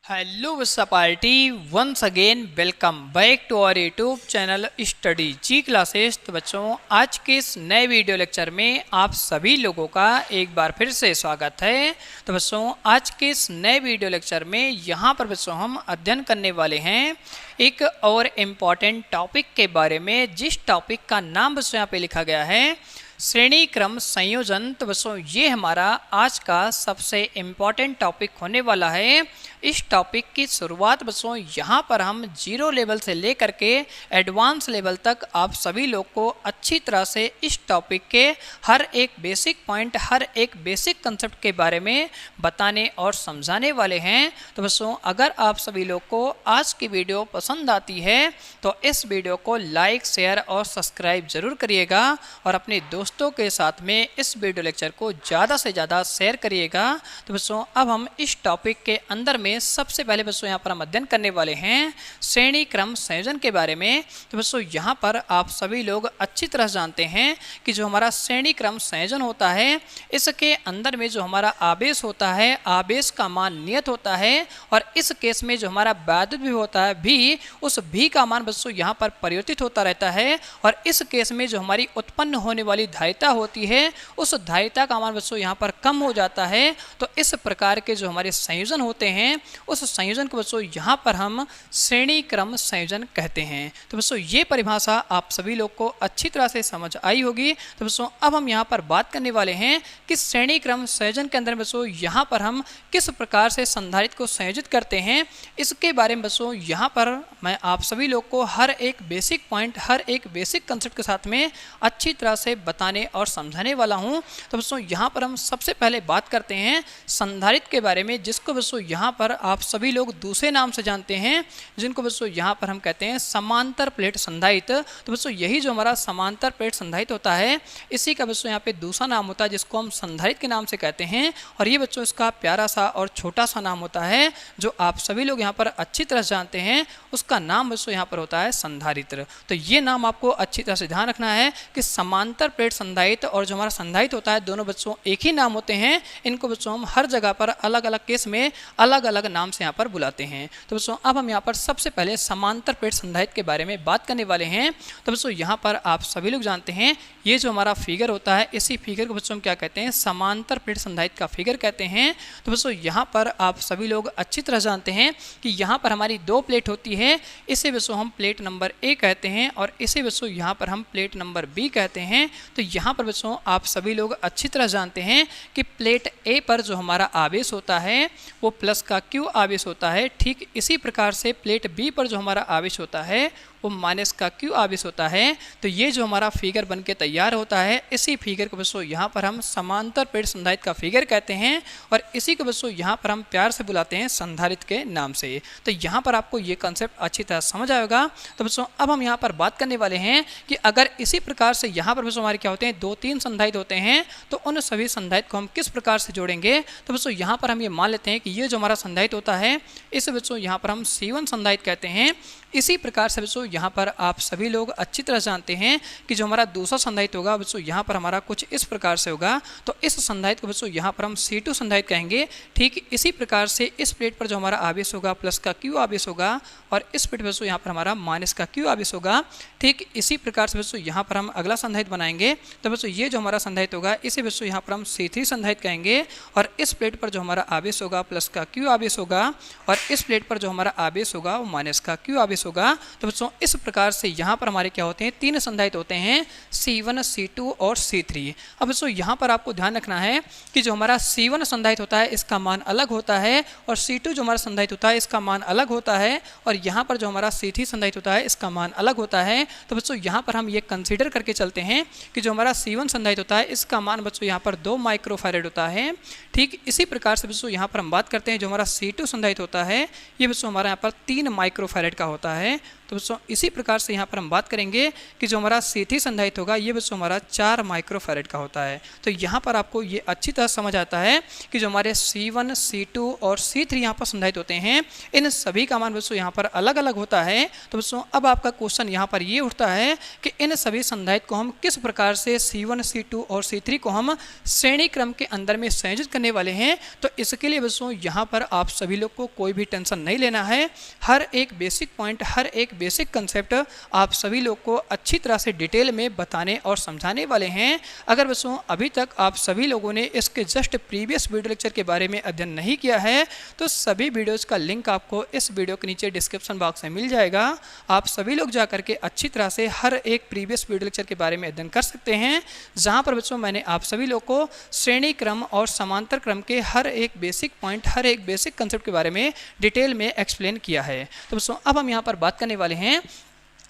Hello विस्सा party once again welcome back to our YouTube channel study G classes. तो बच्चों आज के इस नए वीडियो लेक्चर में आप सभी लोगों का एक बार फिर से स्वागत है। तो बच्चों आज के इस नए वीडियो लेक्चर में यहाँ पर बच्चों हम अध्ययन करने वाले हैं एक और इम्पॉर्टेंट टॉपिक के बारे में, जिस टॉपिक का नाम बच्चों यहाँ पे लिखा गया है श्रेणी क्रम संयोजन। तो बच्चों ये हमारा आज का सबसे इम्पॉर्टेंट टॉपिक होने वाला है। इस टॉपिक की शुरुआत बच्चों यहाँ पर हम जीरो लेवल से लेकर के एडवांस लेवल तक आप सभी लोग को अच्छी तरह से इस टॉपिक के हर एक बेसिक पॉइंट, हर एक बेसिक कंसेप्ट के बारे में बताने और समझाने वाले हैं। तो बच्चों अगर आप सभी लोग को आज की वीडियो पसंद आती है तो इस वीडियो को लाइक, शेयर और सब्सक्राइब जरूर करिएगा और अपने दोस्तों के साथ में इस वीडियो लेक्चर को ज़्यादा से ज़्यादा शेयर करिएगा। तो बच्चों अब हम इस टॉपिक के अंदर में सबसे पहले बच्चों यहाँ पर हम अध्ययन करने वाले हैं श्रेणी क्रम संयोजन के बारे में। तो बच्चों यहाँ पर आप सभी लोग अच्छी तरह जानते हैं कि जो हमारा श्रेणी क्रम संयोजन होता है इसके अंदर में जो हमारा आवेश होता है, आवेश का मान नियत होता है और इस केस में जो हमारा वैद्युत भी होता है भी, उस भी का मान बच्चों यहाँ पर परिवर्तित होता रहता है और इस केस में जो हमारी उत्पन्न होने वाली धारिता होती है उस धारिता का मान बच्चों यहाँ पर कम हो जाता है। तो इस प्रकार के जो हमारे संयोजन होते हैं उस संयोजन को बच्चों यहाँ पर हम श्रेणी क्रम संयोजन कहते हैं। तो बच्चों ये परिभाषा आप सभी लोग को अच्छी तरह से समझ आई होगी। तो बच्चों अब हम यहाँ पर बात करने वाले हैं कि श्रेणी क्रम संयोजन के अंदर बच्चों यहाँ पर हम किस प्रकार से संधारित्र को संयोजित करते हैं, इसके बारे में बच्चों यहाँ पर मैं आप सभी लोग को हर एक बेसिक पॉइंट, हर एक बेसिक कंसेप्ट के साथ में अच्छी तरह से बताने और समझाने वाला हूँ। तो बच्चों यहाँ पर हम सबसे पहले बात करते हैं संधारित्र के बारे में, जिसको बच्चों यहाँ पर आप सभी लोग दूसरे नाम से जानते हैं, जिनको बच्चों यहाँ पर हम कहते हैं समांतर प्लेट संधारित्र। तो बच्चों यही जो हमारा समांतर प्लेट संधारित्र होता है इसी का बच्चों यहाँ पे दूसरा नाम होता है जिसको हम संधारित्र के नाम से कहते हैं। और ये बच्चों इसका प्यारा सा और छोटा सा नाम होता है जो आप सभी लोग यहाँ पर अच्छी तरह से जानते हैं, उसका नाम बच्चों यहाँ पर होता है संधारित्र। तो ये नाम आपको अच्छी तरह से ध्यान रखना है कि समांतर प्लेट संधारित्र और जो हमारा संधारित्र होता है दोनों बच्चों एक ही नाम होते हैं। इनको बच्चों हम हर जगह पर अलग अलग केस में अलग अलग नाम से यहाँ पर बुलाते हैं। तो बच्चों अब हम यहाँ पर सबसे पहले समांतर प्लेट संधारित्र के बारे में बात करने वाले हैं। तो बच्चों यहाँ पर आप सभी लोग जानते हैं ये जो हमारा फिगर होता है इसी फिगर को बच्चों हम क्या कहते हैं, समांतर प्लेट संधारित्र का फिगर कहते हैं। तो बच्चों यहाँ पर आप सभी लोग अच्छी तरह जानते हैं कि यहाँ पर हमारी दो प्लेट होती है, इसे बच्चों हम प्लेट नंबर ए कहते हैं और इसे बच्चों यहाँ पर हम प्लेट नंबर बी कहते हैं। तो यहाँ पर बच्चों आप सभी लोग अच्छी तरह जानते हैं कि प्लेट ए पर जो हमारा आवेश होता है वो प्लस का क्यू आवेश होता है। ठीक इसी प्रकार से प्लेट बी पर जो हमारा आवेश होता है वो माइनस का क्यू आवेश होता है। तो ये जो हमारा फिगर बन के तैयार होता है इसी फिगर को बच्चों यहाँ पर हम समांतर प्लेट संधारित्र का फिगर कहते हैं और इसी को बच्चों यहाँ पर हम प्यार से बुलाते हैं संधारित्र के नाम से। तो यहाँ पर आपको ये कंसेप्ट अच्छी तरह समझ आएगा। तो बच्चों अब हम यहाँ पर बात करने वाले हैं कि अगर इसी प्रकार से यहाँ पर बच्चों हमारे क्या होते हैं, दो तीन संधारित्र होते हैं, तो उन सभी संधारित्र को हम किस प्रकार से जोड़ेंगे। तो बच्चों यहाँ पर हम ये मान लेते हैं कि ये जो हमारा संधारित्र होता है इसे बच्चों यहाँ पर हम C1 संधारित्र कहते हैं। इसी प्रकार से बच्चों यहाँ पर आप सभी लोग अच्छी तरह जानते हैं कि जो हमारा दूसरा संधारित्र होगा बच्चों यहाँ पर हमारा कुछ इस प्रकार से होगा। तो इस संधारित्र को बच्चों यहाँ पर हम C2 संधारित्र कहेंगे। ठीक इसी प्रकार से इस प्लेट पर जो हमारा आवेश होगा प्लस का क्यू आवेश होगा और इस प्लेट पर बच्चों यहाँ पर हमारा माइनस का क्यू आवेश होगा। ठीक इसी प्रकार से बच्चों यहाँ पर हम अगला संधारित्र बनाएंगे। तो बच्चों ये जो हमारा संधारित्र होगा इसे बच्चों यहाँ पर हम C3 संधारित्र कहेंगे और इस प्लेट पर जो हमारा आवेश होगा प्लस का क्यू आवेश होगा और इस प्लेट पर जो हमारा आवेश होगा वो माइनस का क्यू आवेश होगा। तो बच्चों इस प्रकार से यहाँ पर हमारे क्या होते हैं, तीन संधारित्र होते हैं C1, C2 और C3। अब बच्चों यहाँ पर आपको ध्यान रखना है कि जो हमारा C1 संधारित्र होता है इसका मान अलग होता है और C2 जो हमारा संधारित्र होता है इसका मान अलग होता है और यहाँ पर जो हमारा C3 संधारित्र होता है इसका मान अलग होता है। तो बच्चों यहाँ पर हम ये कंसीडर करके चलते हैं कि जो हमारा C1 संधारित्र होता है इसका मान बच्चों यहाँ पर 2 माइक्रोफैरेड होता है। ठीक इसी प्रकार से बच्चों यहाँ पर हम बात करते हैं जो हमारा C2 संधारित्र होता है ये बच्चों हमारा यहाँ पर 3 माइक्रोफैरेड का होता है। तो बच्चों इसी प्रकार से यहाँ पर हम बात करेंगे कि जो हमारा C3 संधारित्र होगा ये बच्चों हमारा 4 माइक्रोफैरेड का होता है। तो यहाँ पर आपको ये अच्छी तरह समझ आता है कि जो हमारे C1, C2 और C3 यहाँ पर संधारित्र होते हैं इन सभी का मान बच्चों यहाँ पर अलग अलग होता है। तो बच्चों अब आपका क्वेश्चन यहाँ पर ये उठता है कि इन सभी संधारित्र को हम किस प्रकार से C1, C2 और C3 को हम श्रेणी क्रम के अंदर में संयोजित करने वाले हैं। तो इसके लिए बच्चों यहाँ पर आप सभी लोग को कोई भी टेंशन नहीं लेना है। हर एक बेसिक पॉइंट, हर एक बेसिक कंसेप्ट आप सभी लोग को अच्छी तरह से डिटेल में बताने और समझाने वाले हैं। अगर बच्चों अभी तक आप सभी लोगों ने इसके जस्ट प्रीवियस वीडियो लेक्चर के बारे में अध्ययन नहीं किया है तो सभी वीडियोज़ का लिंक आपको इस वीडियो के नीचे डिस्क्रिप्शन बॉक्स में मिल जाएगा। आप सभी लोग जा करके अच्छी तरह से हर एक प्रीवियस वीडियो लेक्चर के बारे में अध्ययन कर सकते हैं, जहाँ पर बच्चों मैंने आप सभी लोग को श्रेणी क्रम और समांतर क्रम के हर एक बेसिक पॉइंट, हर एक बेसिक कंसेप्ट के बारे में डिटेल में एक्सप्लेन किया है। तो बच्चों अब हम यहाँ पर बात करने वाले हैं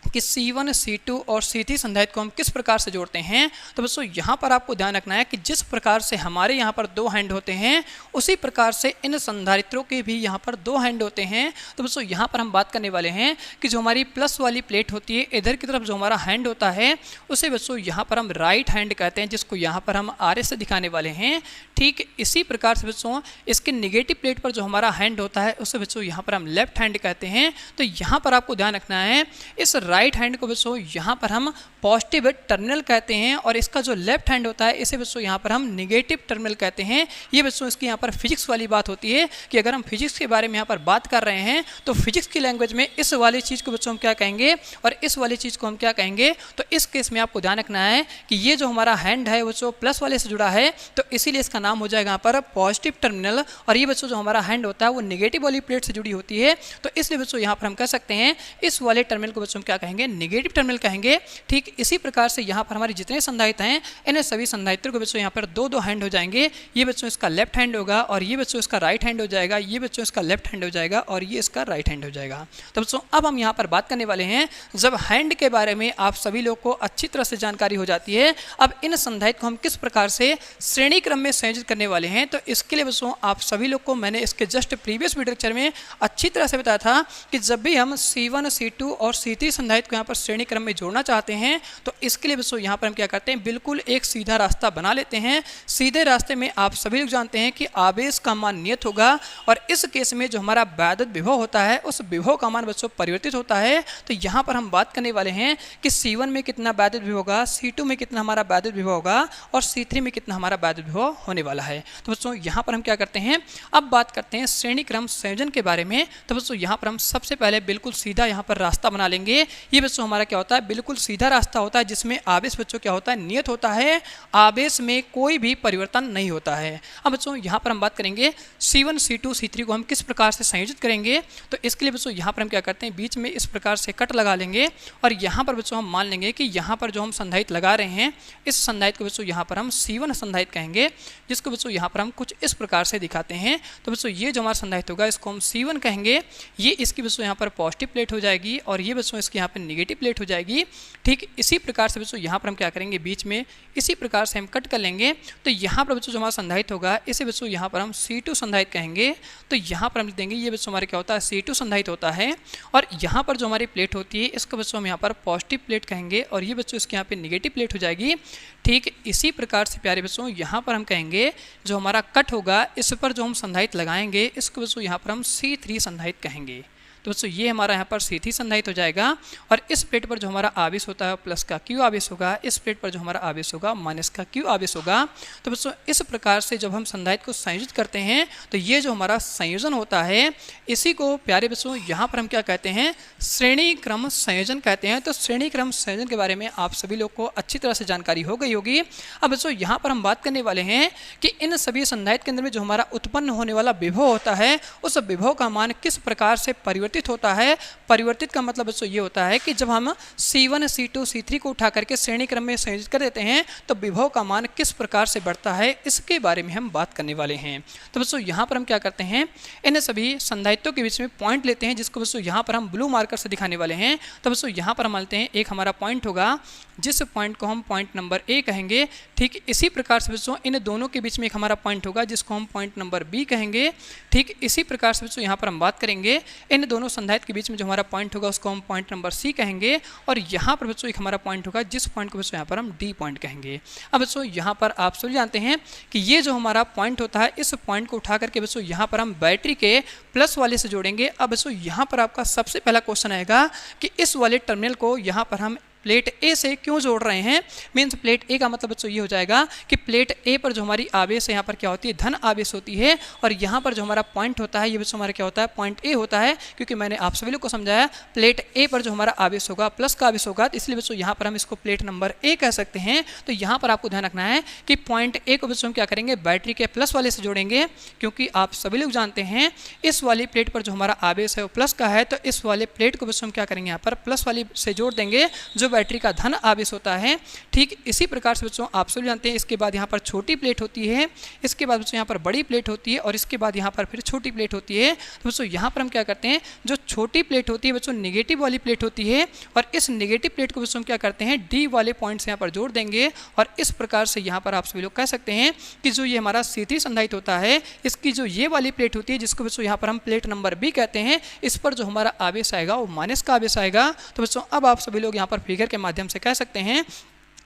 कि C1, C2 और C3 संधारित्र को हम किस प्रकार से जोड़ते हैं। तो बच्चों यहाँ पर आपको ध्यान रखना है कि जिस प्रकार से हमारे यहाँ पर 2 हैंड होते हैं उसी प्रकार से इन संधारित्रों के भी यहाँ पर 2 हैंड होते हैं। तो बच्चों यहाँ पर हम बात करने वाले हैं कि जो हमारी प्लस वाली प्लेट होती है इधर की तरफ जो हमारा हैंड होता है उसे बच्चों यहाँ पर हम राइट हैंड कहते हैं, जिसको यहाँ पर हम आरे से दिखाने वाले हैं। ठीक इसी प्रकार से बच्चों इसके निगेटिव प्लेट पर जो हमारा हैंड होता है उसे बच्चों यहाँ पर हम लेफ्ट हैंड कहते हैं। तो यहाँ पर आपको ध्यान रखना है इस राइट हैंड को बच्चों यहाँ पर हम पॉजिटिव टर्मिनल कहते हैं और इसका जो लेफ्ट हैंड होता है इसे बच्चों यहाँ पर हम निगेटिव टर्मिनल कहते हैं। ये बच्चों इसकी यहाँ पर फिजिक्स वाली बात होती है कि अगर हम फिजिक्स के बारे में यहाँ पर बात कर रहे हैं तो फिजिक्स की लैंग्वेज में इस वाली चीज़ को बच्चों हम क्या कहेंगे और इस वाली चीज़ को हम क्या कहेंगे। तो इस केस में आपको ध्यान रखना है कि ये जो हमारा हैंड है बच्चों प्लस वाले से जुड़ा है तो इसीलिए इसका नाम हो जाएगा यहाँ पर पॉजिटिव टर्मिनल, और ये बच्चों जो हमारा हैंड होता है वो निगेटिव वाली प्लेट से जुड़ी होती है। तो इसलिए बच्चों यहाँ पर हम कह सकते हैं इस वाले टर्मिनल को बच्चों हम क्या कहेंगे, निगेटिव टर्मिनल कहेंगे। ठीक इसी प्रकार से यहाँ पर हमारे जितने संधारित्र हैं इन सभी संधारित्रों को बच्चों यहाँ पर 2-2 हैंड हो जाएंगे। ये बच्चों इसका लेफ्ट हैंड होगा और ये बच्चों इसका राइट हैंड हो जाएगा, ये बच्चों इसका लेफ्ट हैंड हो जाएगा और ये इसका राइट हैंड हो जाएगा। तो बच्चों अब हम यहाँ पर बात करने वाले हैं जब हैंड के बारे में आप सभी लोग को अच्छी तरह से जानकारी हो जाती है, अब इन संधारित्र को हम किस प्रकार से श्रेणी क्रम में संयोजित करने वाले हैं। तो इसके लिए बच्चों आप सभी लोग को मैंने इसके जस्ट प्रीवियस वीडियो लेक्चर में अच्छी तरह से बताया था कि जब भी हम C1, C2 और C3 संधारित्र को यहाँ पर श्रेणी क्रम में जोड़ना चाहते हैं तो इसके लिए बच्चों यहाँ पर हम क्या करते हैं, बिल्कुल एक सीधा रास्ता बना लेते हैं। सीधे रास्ते में आप सभी लोग जानते हैं कि आवेश का मान नियत होगा और इस केस में जो हमारा वैद्युत विभव होता है उस विभव का मान बच्चों परिवर्तित होता है। तो यहाँ पर हम बात करने वाले हैं कि C1 में कितना वैद्युत विभव होगा, C2 में कितना हमारा वैद्युत विभव होगा और C3 में कितना हमारा वैद्युत विभव होने वाला है। तो बच्चों यहाँ पर हम क्या करते हैं, अब बात करते हैं श्रेणी क्रम संयोजन के बारे में। तो बच्चों यहाँ पर हम सबसे पहले बिल्कुल सीधा यहाँ पर रास्ता बना लेंगे। ये बच्चों हमारा क्या होता है, बिल्कुल सीधा रास्ता होता है जिसमें आवेश बच्चों क्या होता है, नियत होता है, आवेश में कोई भी परिवर्तन नहीं होता है। अब बच्चों यहाँ पर हम बात करेंगे C1, C2, C3 को हम किस प्रकार से संयोजित करेंगे। तो इसके लिए बच्चों यहाँ पर हम क्या करते हैं, बीच में इस प्रकार से कट लगा लेंगे और यहाँ पर बच्चों हम मान लेंगे कि यहाँ पर जो हम संधारित्र लगा रहे हैं इस संधारित्र को बच्चों यहाँ पर हम C1 संधारित्र कहेंगे, जिसको बच्चों यहाँ पर हम कुछ इस प्रकार से दिखाते हैं। तो बच्चों ये जो हमारा संधारित्र होगा इसको हम C1 कहेंगे। ये इसकी बच्चों यहाँ पर पॉजिटिव प्लेट हो जाएगी और ये बच्चों इसकी यहाँ पर निगेटिव प्लेट हो जाएगी। ठीक इसी प्रकार से बच्चों यहाँ पर हम क्या करेंगे, बीच में इसी प्रकार से हम कट कर लेंगे। तो यहाँ पर बच्चों जो हमारा संधारित्र होगा इसे बच्चों यहाँ पर हम C2 संधारित्र कहेंगे। तो यहाँ पर हम लिख देंगे ये बच्चों हमारे क्या होता है, C2 संधारित्र होता है और यहाँ पर जो हमारी प्लेट होती है इसको बच्चों हम यहाँ पर पॉजिटिव प्लेट कहेंगे और ये बच्चों इसके यहाँ पे निगेटिव प्लेट हो जाएगी। ठीक इसी प्रकार से प्यारे बच्चों यहाँ पर हम कहेंगे जो हमारा कट होगा इस पर जो हम संधारित्र लगाएंगे इसको बच्चों यहाँ पर हम C3 संधारित्र कहेंगे। तो बच्चों ये हमारा यहाँ पर C3 संधारित्र हो जाएगा और इस प्लेट पर जो हमारा आवेश होता है प्लस का Q आवेश होगा, इस प्लेट पर जो हमारा आवेश होगा माइनस का Q आवेश होगा। तो बच्चों इस प्रकार से जब हम संधारित्र को संयोजित करते हैं तो ये जो हमारा संयोजन होता है इसी को प्यारे बच्चों यहाँ पर हम क्या कहते हैं, श्रेणी क्रम संयोजन कहते हैं। तो श्रेणी क्रम संयोजन के बारे में आप सभी लोग को अच्छी तरह से जानकारी हो गई होगी। अब बच्चों यहाँ पर हम बात करने वाले हैं कि इन सभी संधारित्र के अंदर में जो हमारा उत्पन्न होने वाला विभव होता है उस विभव का मान किस प्रकार से परिवर्तित होता है। परिवर्तित का मतलब बच्चों ये होता है कि जब हम C1, C2, C3 को उठा करके श्रेणी क्रम में संयोजित कर देते हैं तो विभव का मान किस प्रकार से बढ़ता है इसके बारे में हम बात करने वाले हैं। तो बच्चों यहाँ पर हम क्या करते हैं, इन सभी संधारित्रों के बीच में पॉइंट लेते हैं जिसको बच्चों यहाँ पर हम ब्लू मार्कर से दिखाने वाले हैं। तो बच्चों यहाँ पर हम मानते हैं एक हमारा पॉइंट होगा जिस पॉइंट को हम पॉइंट नंबर ए कहेंगे, ठीक इसी प्रकार से बच्चों इन दोनों के बीच में एक हमारा पॉइंट होगा जिसको हम पॉइंट नंबर बी कहेंगे। ठीक इसी प्रकार से बच्चों यहाँ पर हम बात करेंगे इन दोनों संधारित्र के बीच में जो हमारा पॉइंट होगा उसको हम पॉइंट नंबर सी कहेंगे, और यहाँ पर बच्चों एक हमारा पॉइंट होगा जिस पॉइंट को बच्चों यहाँ पर हम डी पॉइंट कहेंगे। अब बच्चों यहाँ पर आप सभी जानते हैं कि ये जो हमारा पॉइंट होता है इस पॉइंट को उठा करके बच्चों यहाँ पर हम बैटरी के प्लस वाले से जोड़ेंगे। अब बच्चों यहाँ पर आपका सबसे पहला क्वेश्चन आएगा कि इस वाले टर्मिनल को यहाँ पर हम प्लेट ए से क्यों जोड़ रहे हैं। मीन्स प्लेट ए का मतलब बच्चों ये हो जाएगा कि प्लेट ए पर जो हमारी आवेश है यहाँ पर क्या होती है, धन आवेश होती है, और यहाँ पर जो हमारा पॉइंट होता है ये बच्चों हमारा क्या होता है, पॉइंट ए होता है। क्योंकि मैंने आप सभी लोग को समझाया प्लेट ए पर जो हमारा आवेश होगा प्लस का आवेश होगा, तो इसलिए बच्चों यहाँ पर हम इसको प्लेट नंबर ए कह सकते हैं। तो यहाँ पर आपको ध्यान रखना है कि पॉइंट ए को बच्चों हम क्या करेंगे, बैटरी के प्लस वाले से जोड़ेंगे, क्योंकि आप सभी लोग जानते हैं इस वाली प्लेट पर जो हमारा आवेश है वो प्लस का है, तो इस वाले प्लेट को बच्चों हम क्या करेंगे, यहाँ पर प्लस वाली से जोड़ देंगे जो बैटरी का धन आवेश होता है। ठीक इसी प्रकार से बच्चों आप सभी जानते हैं इसके बाद यहाँ पर छोटी प्लेट होती है, इसके बाद बच्चों यहाँ पर बड़ी प्लेट होती है, और इसके बाद यहाँ पर फिर छोटी प्लेट होती है। तो बच्चों यहाँ पर हम क्या करते हैं, जो छोटी प्लेट होती है बच्चों नेगेटिव वाली प्लेट होती है, और इस नेगेटिव प्लेट को बच्चों हम क्या करते हैं, डी वाले पॉइंट से यहाँ पर जोड़ देंगे, और इस प्रकार से यहाँ पर आप सभी लोग कह सकते हैं कि जो ये हमारा C3 संधारित्र होता है इसकी जो ये वाली प्लेट होती है जिसको बच्चों यहाँ पर हम प्लेट नंबर बी कहते हैं, इस पर जो हमारा आवेश आएगा वो माइनस का आवेश आएगा। तो बच्चों अब आप सभी लोग यहाँ पर फिगर के माध्यम से कह सकते हैं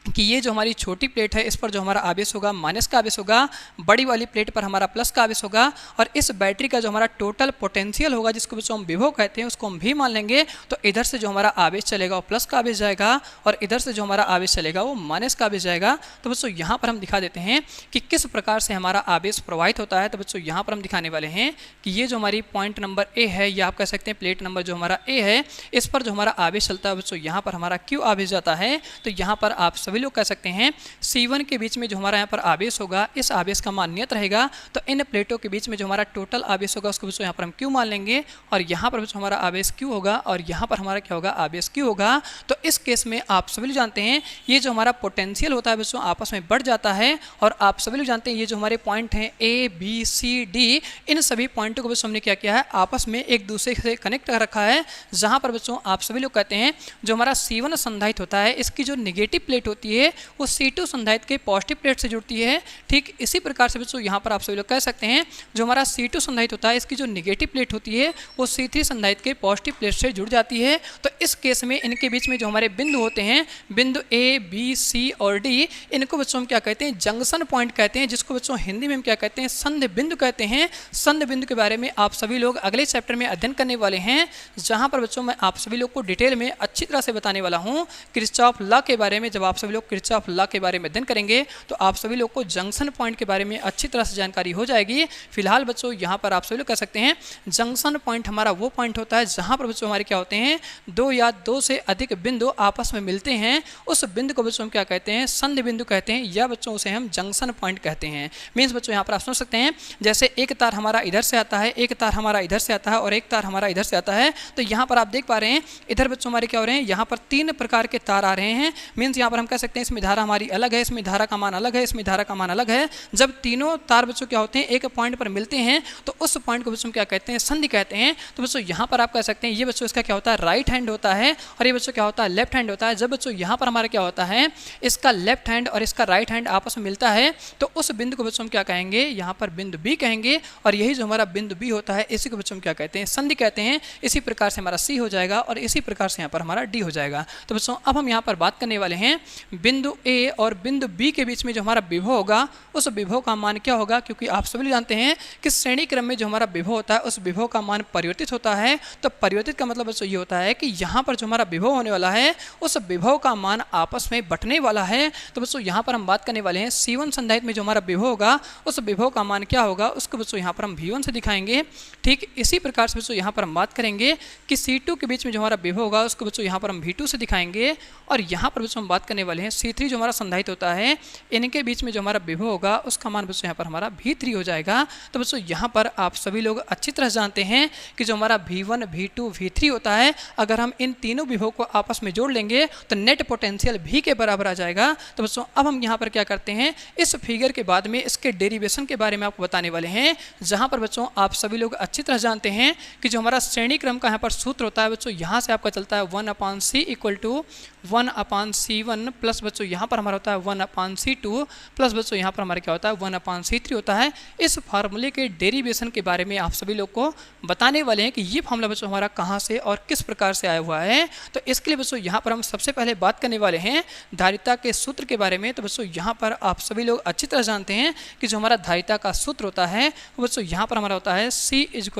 कि ये जो हमारी छोटी प्लेट है इस पर जो हमारा आवेश होगा माइनस का आवेश होगा, बड़ी वाली प्लेट पर हमारा प्लस का आवेश होगा, और इस बैटरी का जो हमारा टोटल पोटेंशियल होगा जिसको बच्चों हम विभव कहते हैं उसको हम भी मान लेंगे। तो इधर से जो हमारा आवेश चलेगा वो प्लस का आवेश जाएगा, और इधर से जो हमारा आवेश चलेगा वो माइनस का आवेश जाएगा। तो बच्चों यहाँ पर हम दिखा देते हैं कि किस प्रकार से हमारा आवेश प्रवाहित होता है। तो बच्चों यहाँ पर हम दिखाने वाले हैं कि ये जो हमारी पॉइंट नंबर ए है, या आप कह सकते हैं प्लेट नंबर जो हमारा ए है, इस पर जो हमारा आवेश चलता है बच्चों यहाँ पर हमारा क्यू आवेश जाता है। तो यहाँ पर आप सभी लोग कह सकते हैं C1 के बीच में जो हमारा यहाँ पर आवेश होगा इस आवेश का मान नियत रहेगा, तो इन प्लेटों के बीच में जो हमारा टोटल आवेश होगा उसको बच्चों यहाँ पर हम Q मान लेंगे, और यहाँ पर बच्चों हमारा आवेश Q होगा, और यहाँ पर हमारा क्या होगा, आवेश Q होगा। तो इस केस में आप सभी लोग जानते हैं ये जो हमारा पोटेंशियल होता है बच्चों आपस में बढ़ जाता है, और आप सभी लोग जानते हैं ये जो हमारे पॉइंट हैं A B C D, इन सभी पॉइंटों को बच्चों हमने क्या किया है, आपस में एक दूसरे से कनेक्ट कर रखा है। जहाँ पर बच्चों आप सभी लोग कहते हैं जो हमारा C1 संधारित्र होता है इसकी जो नेगेटिव प्लेट होती है वो C2 संधारित्र के पॉजिटिव प्लेट से जुड़ती है। ठीक इसी प्रकार से बच्चों यहाँ पर आप सभी लोग कह सकते हैं जो हमारा C2 संधारित्र होता है इसकी जो नेगेटिव प्लेट होती है वो C3 संधारित्र के पॉजिटिव प्लेट से जुड़ जाती है। तो इस केस में इनके बीच में जो हमारे बिंदु होते हैं, बिंदु A B C और D, इनको बच्चों हम क्या कहते हैं, जंक्शन पॉइंट कहते हैं, जिसको बच्चों हिंदी में हम क्या कहते हैं, संधि बिंदु कहते हैं। संधि बिंदु के बारे में आप सभी लोग अगले चैप्टर में अध्ययन करने वाले हैं, जहाँ पर बच्चों मैं आप सभी लोग को डिटेल में अच्छी तरह से बताने वाला हूँ किरचॉफ लॉ के बारे में। जब आप सभी लोग किरचॉफ लॉ के बारे में अध्ययन करेंगे तो आप सभी लोग को जंक्शन पॉइंट के बारे में अच्छी तरह से जानकारी हो जाएगी। फिलहाल बच्चों यहाँ पर आप सभी लोग कह सकते हैं जंक्शन पॉइंट हमारा वो पॉइंट होता है जहाँ पर बच्चों हमारे क्या होते हैं, दो या दो से अधिक बिंदु आपस में मिलते हैं, उस बिंदु को बच्चों हम क्या कहते हैं, संधि बिंदु कहते हैं, या बच्चों उसे हम जंक्शन पॉइंट कहते हैं। मीन्स बच्चों यहाँ पर आप समझ सकते हैं जैसे एक तार हमारा इधर से आता है, एक तार हमारा इधर से आता है, और एक तार हमारा इधर से आता है। तो यहाँ पर आप देख पा रहे हैं इधर बच्चों हमारे क्या हो रहे हैं, यहाँ पर तीन प्रकार के तार आ रहे हैं। मीन्स यहाँ पर हम कह सकते हैं इसमें धारा हमारी अलग है, इसमें धारा का मान अलग है, इसमें धारा का मान अलग है। जब तीनों तार बच्चों क्या होते हैं एक पॉइंट पर मिलते हैं तो उस पॉइंट को बच्चों क्या कहते हैं, संधि कहते हैं। तो बच्चों यहाँ पर आप कह सकते हैं ये बच्चों इसका क्या होता है, राइट हैंड होता है, और ये बच्चों क्या होता है, लेफ्ट हैंड होता है। जब बच्चों यहाँ पर हमारा क्या होता है, इसका लेफ्ट हैंड और इसका राइट हैंड आपस में मिलता है तो उस बिंदु को बच्चों हम क्या कहेंगे, यहाँ पर बिंदु बी कहेंगे, और यही जो हमारा बिंदु बी होता है इसी को बच्चों हम क्या कहते हैं, संधि कहते हैं। इसी प्रकार से हमारा सी हो जाएगा और इसी प्रकार से यहाँ पर हमारा डी हो जाएगा। तो बच्चों अब हम यहाँ पर बात करने वाले हैं बिंदु ए और बिंदु बी के बीच में जो हमारा विभव होगा उस विभव का मान क्या होगा, क्योंकि आप सभी जानते हैं कि श्रेणी क्रम में जो हमारा विभव होता है उस विभव का मान परिवर्तित होता है। तो परिवर्तित का मतलब बच्चों ये होता है कि यहाँ पर जो हमारा विभव होने वाला है उस विभव का मान आपस में बंटने वाला है। तो बच्चों यहाँ पर हम बात करने वाले हैं C1 संधारित्र में जो हमारा विभव होगा उस विभव का मान क्या होगा, उसको बच्चों यहाँ पर हम V1 से दिखाएंगे। ठीक इसी प्रकार से बच्चों यहाँ पर हम बात करेंगे कि C2 के बीच में जो हमारा विभव होगा उसको बच्चों यहाँ पर हम V2 से दिखाएंगे। और यहाँ पर बच्चों हम बात करने वाले वाले हैं C3 जो हमारा संधारित होता है, इनके बीच में जो हमारा विभव होगा उसका मान बच्चों यहाँ पर हमारा V3 हो जाएगा। तो बच्चों यहाँ पर आप सभी लोग अच्छी तरह जानते हैं कि जो हमारा V1, V2, V3 होता है, अगर हम इन तीनों विभव को आपस में जोड़ लेंगे तो नेट पोटेंशियल V के बराबर आ जाएगा। तो बच्चों अब हम यहाँ पर क्या करते हैं, इस फिगर के बाद में इसके डेरिवेशन के बारे में आपको बताने वाले हैं, जहाँ पर बच्चों आप सभी लोग अच्छी तरह जानते हैं कि जो हमारा श्रेणी क्रम का यहाँ पर सूत्र होता है बच्चों, यहाँ से आपका चलता है 1/c = 1/c1 प्लस बच्चों यहाँ पर हमारा होता है 1/c2 प्लस बच्चों यहाँ पर हमारा क्या होता है 1/c3 होता है। इस फार्मूले के डेरिवेशन के बारे में आप सभी लोग को बताने वाले हैं कि ये फार्मूला बच्चों हमारा कहाँ से और किस प्रकार से आया हुआ है। तो इसके लिए बच्चों यहाँ पर हम सबसे पहले बात करने वाले हैं धारिता के सूत्र के बारे में। तो बच्चों यहाँ पर आप सभी लोग अच्छी तरह जानते हैं कि जो हमारा धारिता का सूत्र होता है वो बच्चों यहाँ पर हमारा होता है C =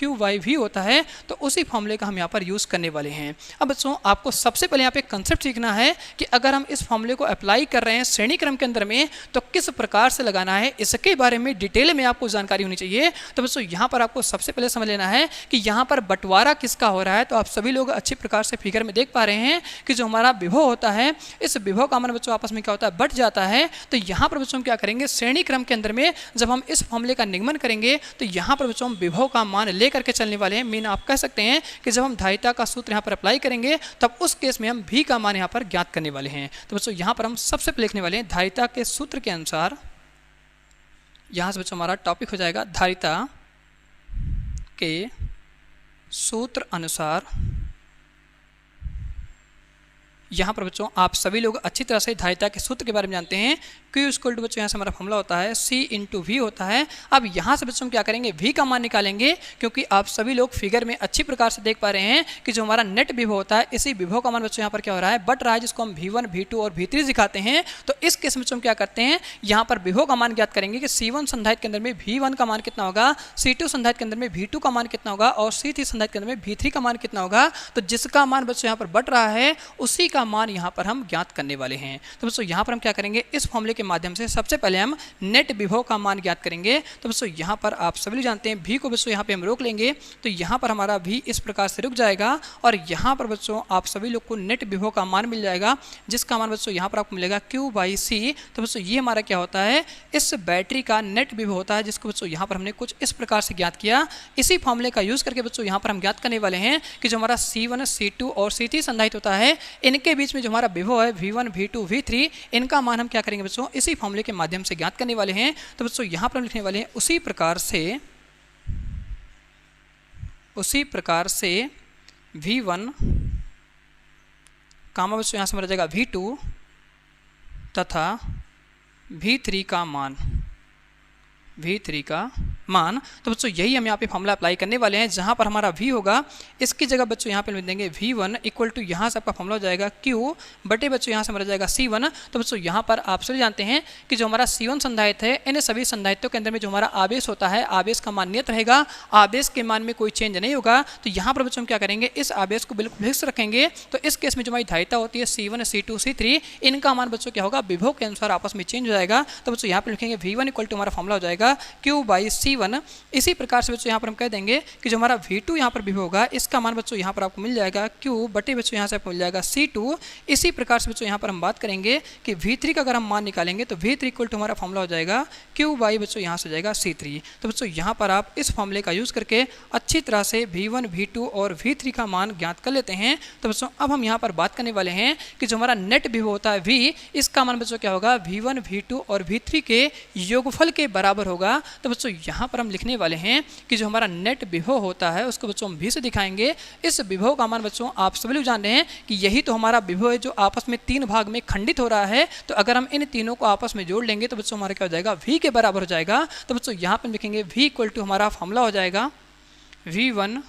Q/V होता है। तो उसी फार्मूले का हम यहाँ पर यूज़ करने वाले हैं। अब बच्चों आपको सबसे पहले यहाँ पे कंसेप्ट सीखना है कि अगर हम इस फार्मूले को अप्लाई कर रहे हैं श्रेणी क्रम के अंदर में तो किस प्रकार से लगाना है, इसके बारे में डिटेल में आपको जानकारी होनी चाहिए। तो बच्चों यहाँ पर आपको सबसे पहले समझ लेना है कि यहाँ पर बंटवारा किसका हो रहा है। तो आप सभी लोग अच्छी प्रकार से फिगर में देख पा रहे हैं कि जो हमारा विभव होता है, इस विभव का मान बच्चों आपस में क्या होता है, बट जाता है। तो यहाँ पर बच्चों हम क्या करेंगे, श्रेणी क्रम के अंदर में जब हम इस फार्मूले का निगमन करेंगे तो यहाँ पर बच्चों हम विभव का मान लेकर के चलने वाले हैं। मीन आप कह सकते हैं कि जब हम धारिता का सूत्र यहाँ पर अप्लाई करेंगे तब उस केस में हम V का मान यहाँ पर ज्ञात करने वाले हैं। तो बच्चों यहाँ पर हम सबसे पहले लिखने वाले हैं धारिता के सूत्र के अनुसार, यहाँ से बच्चों हमारा टॉपिक हो जाएगा धारिता के सूत्र अनुसार। यहाँ पर बच्चों आप सभी लोग अच्छी तरह से धारिता के सूत्र के बारे में जानते हैं। Q = बच्चों यहाँ से हमारा फॉर्मूला होता है C × V होता है। अब यहाँ से बच्चों हम क्या करेंगे, V का मान निकालेंगे, क्योंकि आप सभी लोग फिगर में अच्छी प्रकार से देख पा रहे हैं कि जो हमारा नेट विभव होता है, इसी विभव का मान बच्चों यहाँ पर क्या हो रहा है, बट रहा है, जिसको हम V1, V2 और V3 दिखाते हैं। तो इस केस में हम क्या करते हैं, यहाँ पर विभव का मान ज्ञात करेंगे कि C1 संधारित के अंदर में V1 का मान कितना होगा, C2 संधारित के अंदर में V2 का मान कितना होगा और C3 संधारित के अंदर में V3 का मान कितना होगा। तो जिसका मान बच्चों यहाँ पर बट रहा है उसी का मान यहाँ पर हम ज्ञात करने वाले हैं। तो बच्चों यहाँ पर हम क्या करेंगे, इस फॉर्मूले के माध्यम से सबसे पहले हम नेट विभव का मान ज्ञात करेंगे। तो बच्चों यहाँ पर आप सभी लोग जानते हैं V को बच्चों यहाँ पे हम रोक लेंगे, तो यहाँ पर हमारा V इस प्रकार से रुक जाएगा और यहाँ पर बच्चों आप सभी लोग को नेट विभव का मान मिल जाएगा, जिसका मान बच्चों यहाँ पर आपको मिलेगा Q/C। तो बच्चों ये हमारा क्या होता है, इस बैटरी का नेट विभव होता है, जिसको बच्चों यहाँ पर हमने कुछ इस प्रकार से ज्ञात किया। इसी फॉर्मूले का यूज करके बच्चों यहाँ पर हम ज्ञात करने वाले हैं कि जो हमारा C1, C2 और C3 संधारित होता है, इनके बीच में जो हमारा विभव है V1, V2, V3, इनका मान हम क्या करेंगे बच्चों, इसी फॉर्मूले के माध्यम से ज्ञात करने वाले हैं। तो बच्चों यहाँ पर हम लिखने वाले हैं उसी प्रकार से V1 कामा बच्चों यहाँ से मिल जाएगा V2 तथा V3 का मान। तो बच्चों यही हम यहाँ पे फॉर्मूला अप्लाई करने वाले हैं, जहाँ पर हमारा V होगा, इसकी जगह बच्चों यहाँ पे लिख देंगे V1 = यहाँ से आपका फॉर्मूला हो जाएगा Q बटे बच्चों यहाँ से हमारा जाएगा C1। तो बच्चों यहाँ पर आप सभी जानते हैं कि जो हमारा C1 संधारित है, इन सभी संधारित्यों के अंदर में जो हमारा आवेश होता है, आवेश का मान नियत रहेगा, आवेश के मान में कोई चेंज नहीं होगा। तो यहाँ पर बच्चों हम क्या करेंगे, इस आवेश को बिल्कुल फिक्स रखेंगे। तो इस केस में जो हमारी धारिता होती है C1, C2, C3, इनका मान बच्चों क्या होगा, विभव के अनुसार आपस में चेंज हो जाएगा। तो बच्चों यहाँ पर लिखेंगे V1 = हमारा फॉर्मूला हो जाएगा Q/C1। इसी प्रकार से बच्चों यहाँ पर हम कह देंगे कि जो हमारा V2 यहाँ पर विभव होगा, इसका मान बच्चों यहाँ पर आपको मिल जाएगा Q बटे बच्चों यहाँ से आपको मिल जाएगा C2। इसी प्रकार से बच्चों यहाँ पर हम बात करेंगे कि V3 का अगर हम मान निकालेंगे तो V3 = हमारा फॉर्मूला हो जाएगा Q/ बच्चों यहाँ से हो जाएगा C3। तो बच्चों यहाँ पर आप इस फॉर्मूले का यूज़ करके अच्छी तरह से V1, V2 और V3 का मान ज्ञात कर लेते हैं। तो बच्चों अब हम यहाँ पर बात करने वाले हैं कि जो हमारा नेट विभव होता है V, इसका मान बच्चों क्या होगा, V1, V2 और V3 के योगफल के बराबर होगा। तो बच्चों यहाँ पर हम लिखने वाले हैं कि जो हमारा नेट विभव होता है उसको बच्चों हम V से दिखाएंगे। इस विभव का मान बच्चों आप सभी लोग जान रहे हैं कि यही तो हमारा विभव है जो आपस में 3 भाग में खंडित हो रहा है। तो अगर हम इन तीनों को आपस में जोड़ लेंगे तो बच्चों हमारा क्या हो जाएगा, V के बराबर हो जाएगा। तो बच्चों यहाँ पर लिखेंगे V = हमारा फॉर्मूला हो जाएगा V1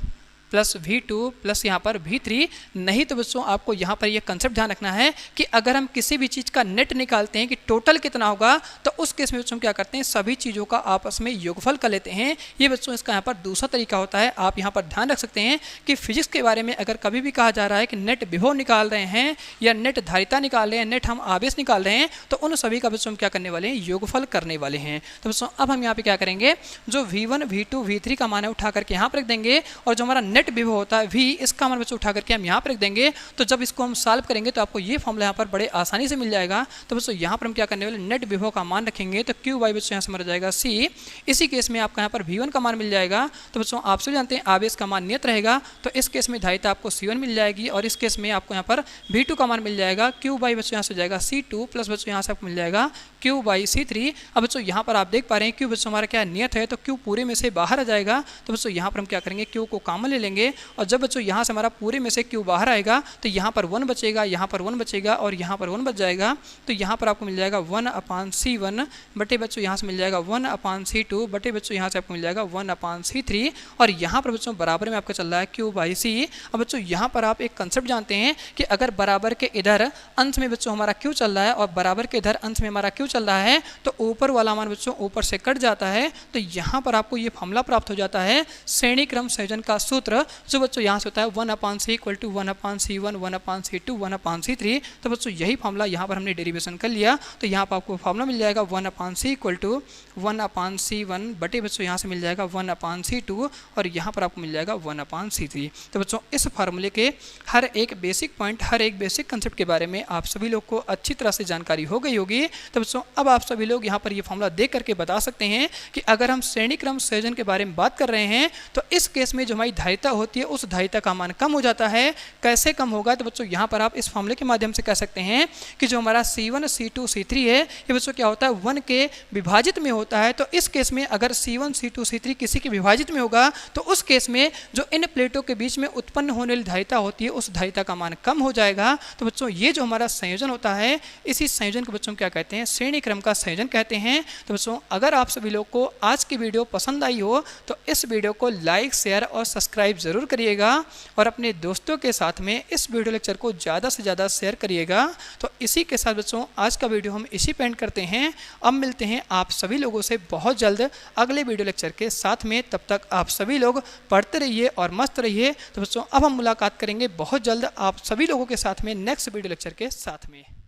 + V2 + यहाँ पर V3। नहीं तो बच्चों आपको यहाँ पर यह कंसेप्ट ध्यान रखना है कि अगर हम किसी भी चीज़ का नेट निकालते हैं कि टोटल कितना होगा, तो उस केस में बच्चों हम क्या करते हैं, सभी चीज़ों का आपस में योगफल कर लेते हैं। ये बच्चों इसका यहाँ पर दूसरा तरीका होता है। आप यहाँ पर ध्यान रख सकते हैं कि फिजिक्स के बारे में अगर कभी भी कहा जा रहा है कि नेट विभव निकाल रहे हैं या नेट धारिता निकाल रहे हैं, नेट हम आवेश निकाल रहे हैं, तो उन सभी का बच्चों हम क्या करने वाले हैं, योगफल करने वाले हैं। तो बच्चों अब हम यहाँ पे क्या करेंगे, जो V1, V2, V3 का मान है उठा करके यहाँ पर रख देंगे और जो हमारा नेट विभव होता है V, इसका मान बच्चों उठा करके हम यहाँ पर रख देंगे। तो जब इसको हम सॉल्व करेंगे तो आपको ये फॉर्मूला यहाँ पर बड़े आसानी से मिल जाएगा। तो बच्चों यहाँ पर हम क्या करने वाले, नेट विभव का मान रखेंगे तो क्यू बाई बच्चों यहाँ से मर जाएगा C। इसी केस में आपका यहाँ पर V1 का मान मिल जाएगा। तो बच्चों आप सभी जानते हैं आवेश का मान नियत रहेगा, तो इस केस में धारिता आपको C1 मिल जाएगी और इस केस में आपको यहाँ पर V2 का मान मिल जाएगा। क्यू बाई बच्चों यहाँ से जाएगा C2 प्लस बच्चों यहाँ से आपको मिल जाएगा क्यू बाई C3। अब बच्चों यहाँ पर आप देख पा रहे हैं क्यू बच्चों हमारा क्या नियत है, तो क्यू पूरे में से बाहर आ जाएगा। तो बच्चों यहाँ पर हम क्या करेंगे, क्यू को कॉमन ले लेंगे और जब बच्चों यहाँ से हमारा पूरे में से क्यू बाहर आएगा तो यहाँ पर 1 बचेगा, यहाँ पर 1 बचेगा और यहाँ पर 1 बच जाएगा। तो यहाँ पर आपको मिल जाएगा 1/C1 बटे बच्चों यहाँ से मिल जाएगा 1/C2 बटे बच्चों यहाँ से आपको मिल जाएगा 1/C3 और यहाँ पर बच्चों बराबर में आपका चल रहा है क्यू बाई C। अब बच्चों यहाँ पर आप एक कंसेप्ट जानते हैं कि अगर बराबर के इधर अंश में बच्चों हमारा क्यू चल रहा है और बराबर के इधर अंश में हमारा क्यू चल रहा है तो ऊपर वाला मान बच्चों ऊपर से कट जाता है। तो यहाँ पर आपको ये फॉर्मूला प्राप्त हो जाता है श्रेणी क्रम संयोजन का सूत्र, जो बच्चों यहाँ से होता है 1/C = 1/C1 1/C2 1/C3। तो बच्चों यही फॉर्मूला यहाँ पर हमने डेरिवेशन कर लिया। तो यहाँ पर आपको फॉर्मूला मिल जाएगा 1/C = 1/C1 बटे बच्चों यहाँ से मिल जाएगा 1/C2 और यहाँ पर आपको मिल जाएगा 1/C3। तो बच्चों इस फार्मूले के हर एक बेसिक पॉइंट, हर एक बेसिक कंसेप्ट के बारे में आप सभी लोग को अच्छी तरह से जानकारी हो गई होगी। तो बच्चों अब आप सभी लोग यहाँ पर ये फॉर्मूला देख करके बता सकते हैं कि अगर हम श्रेणी क्रम संयोजन के बारे में बात कर रहे हैं तो इस केस में जो हमारी धारिता होती है उस धारिता का मान कम हो जाता है। कैसे कम होगा, तो बच्चों यहाँ पर आप इस फॉर्मूले के माध्यम से कह सकते हैं कि जो हमारा C1 C2 C3 है ये बच्चों क्या होता है 1 के विभाजित में होता है। तो इस केस में अगर C1 C2 C3 किसी के विभाजित में होगा तो उस केस में जो इन प्लेटों के बीच में उत्पन्न होने वाली धारिता होती है उस धारिता का मान कम हो जाएगा। तो बच्चों ये जो हमारा संयोजन होता है इसी संयोजन को बच्चों क्या कहते हैं, श्रेणी क्रम का संयोजन कहते हैं। तो बच्चों अगर आप सभी लोग को आज की वीडियो पसंद आई हो तो इस वीडियो को लाइक शेयर और सब्सक्राइब जरूर करिएगा और अपने दोस्तों के साथ में इस वीडियो लेक्चर को ज़्यादा से ज़्यादा शेयर करिएगा। तो इसी के साथ बच्चों आज का वीडियो हम इसी पे एंड करते हैं। अब मिलते हैं आप सभी लोगों से बहुत जल्द अगले वीडियो लेक्चर के साथ में। तब तक आप सभी लोग पढ़ते रहिए और मस्त रहिए। तो बच्चों अब हम मुलाकात करेंगे बहुत जल्द आप सभी लोगों के साथ में नेक्स्ट वीडियो लेक्चर के साथ में।